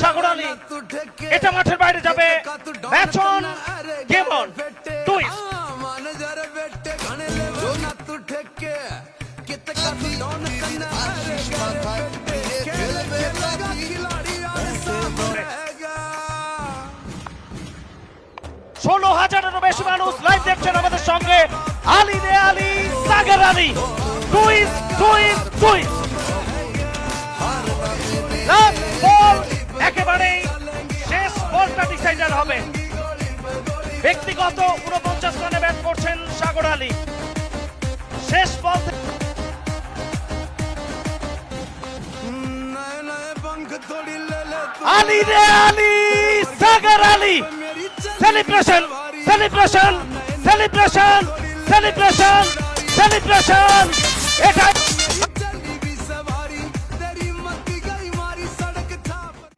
সাগর আলী এটা মাঠের বাইরে যাবে, match on, game on, twist. ষোলো হাজারেরও বেশি মানুষ লাইভ দেখছেন আমাদের সঙ্গে। আলী রে Ali, Sagar Ali, twist twist twist. Last ball, একেবারেই শেষ বলটা ডিসাইডার হবে। ব্যক্তিগত 49 রানে ব্যাট করছেন সাগর আলী। শেষ বল আলী রে Ali, Sagar Ali, celebration celebration celebration celebration celebration. এটা